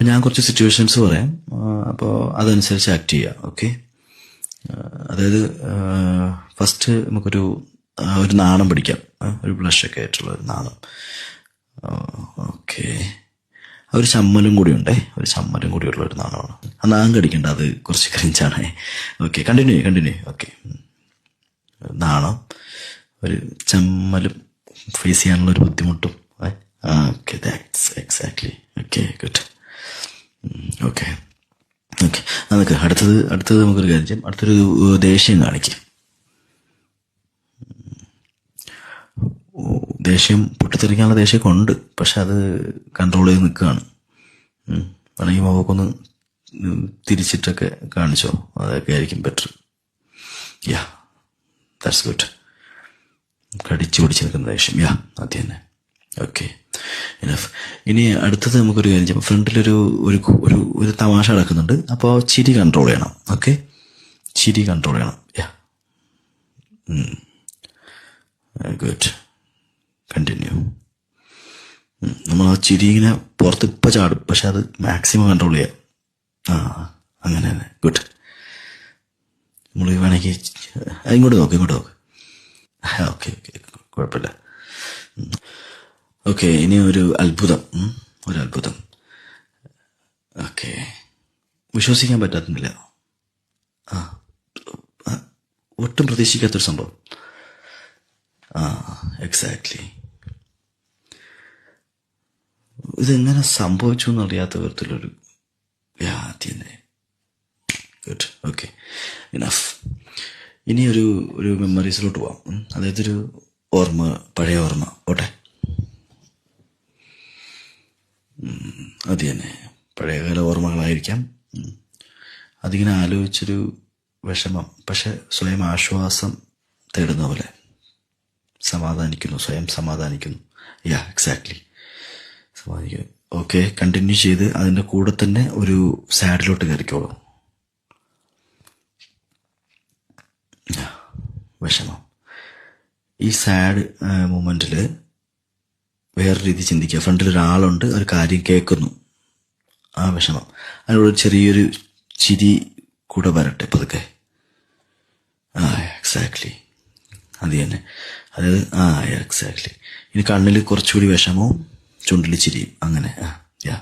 ഞാൻ കുറച്ച് സിറ്റുവേഷൻസ് പറയാം, അപ്പോൾ അതനുസരിച്ച് ആക്ട് ചെയ്യുക. ഓക്കെ, അതായത് ഫസ്റ്റ് നമുക്കൊരു ഒരു നാണം പിടിക്കാം, ഒരു ബ്ലഷൊക്കെ ആയിട്ടുള്ള ഒരു നാണം. ഓക്കെ, ഒരു ചമ്മലും കൂടി ഉണ്ടേ, ഒരു ചമ്മലും കൂടിയുള്ള ഒരു നാണമാണ്. ആ നാം കടിക്കണ്ട, അത് കുറച്ച് ക്രിഞ്ചാണേ. Okay, continue. ഓക്കെ, നാണം, ഒരു ചമ്മലും ഫേസ് ചെയ്യാനുള്ള ഒരു ബുദ്ധിമുട്ടും. Okay, that's exactly. Okay, good. Okay നമുക്ക് അടുത്തത് നമുക്കൊരു കാര്യം ചെയ്യാം. അടുത്തൊരു ദേഷ്യം കാണിക്കും. ദേഷ്യം പൊട്ടിത്തെറിക്കാനുള്ള ദേഷ്യമൊക്കെ ഉണ്ട്, പക്ഷെ അത് കൺട്രോൾ ചെയ്ത് നിൽക്കുകയാണ്. വേണമെങ്കിൽ മുഖമൊന്ന് തിരിച്ചിട്ടൊക്കെ കാണിച്ചോ, അതൊക്കെ ആയിരിക്കും ബെറ്റർ. Yeah, that's good. കടിച്ചു പിടിച്ച് നിൽക്കുന്ന ദേഷ്യം, യാ, അത് തന്നെ. Okay, enough. ഇനി അടുത്തത് നമുക്കൊരു കാര്യം ചെയ്യാം. ഫ്രണ്ടിലൊരു ഒരു തമാശ നടക്കുന്നുണ്ട്, അപ്പോൾ ചിരി കൺട്രോൾ ചെയ്യണം. ഓക്കെ, ചിരി കൺട്രോൾ ചെയ്യണം. യാ, ഗുഡ്. കണ്ടിന്യൂ. നമ്മൾ ആ ചിരി ഇങ്ങനെ പുറത്ത് ഇപ്പം ചാടും, പക്ഷെ അത് മാക്സിമം കൺട്രോൾ ചെയ്യാം. അങ്ങനെ തന്നെ. ഗുഡ്. നമ്മൾ വേണമെങ്കിൽ ഇങ്ങോട്ട് നോക്ക്. ഓക്കെ, കുഴപ്പമില്ല. ഓക്കെ, ഇനി ഒരു അത്ഭുതം. ഓക്കെ, വിശ്വസിക്കാൻ പറ്റാത്തുന്നില്ല. ഒട്ടും പ്രതീക്ഷിക്കാത്തൊരു സംഭവം. എക്സാക്ട്ലി. ഇതെങ്ങനെ സംഭവിച്ചു എന്നറിയാത്ത വിധത്തിലൊരു തന്നെ. ഗുഡ്. Okay, enough. ഇനി ഒരു മെമ്മറീസിലോട്ട് പോവാം. അതായത് ഒരു പഴയ ഓർമ്മ പോട്ടെ. അത് തന്നെ, പഴയകാല ഓർമ്മകളായിരിക്കാം. അതിങ്ങനെ ആലോചിച്ചൊരു വിഷമം, പക്ഷെ സ്വയം ആശ്വാസം തേടുന്ന പോലെ സ്വയം സമാധാനിക്കുന്നു. യാ, എക്സാക്ട്ലി, സമാധാനിക്കുന്നു. ഓക്കെ, കണ്ടിന്യൂ ചെയ്ത് അതിൻ്റെ കൂടെ തന്നെ ഒരു സാഡിലോട്ട് കയറിക്കോളൂ. വിഷമം. ഈ സാഡ് മൂമെന്റിൽ വേറെ രീതി ചിന്തിക്കുക. ഫ്രണ്ടിൽ ഒരാളുണ്ട്, ഒരു കാര്യം കേൾക്കുന്നു, ആ വിഷമം. അതിനോട് ചെറിയൊരു ചിരി കൂടെ വരട്ടെ പതുക്കെ. എക്സാക്ട്ലി, അത് തന്നെ. അതായത് എക്സാക്ട്ലി. ഇനി കണ്ണിൽ കുറച്ചുകൂടി വിഷമവും ചുണ്ടിൽ ചിരിയും. അങ്ങനെ. യാ,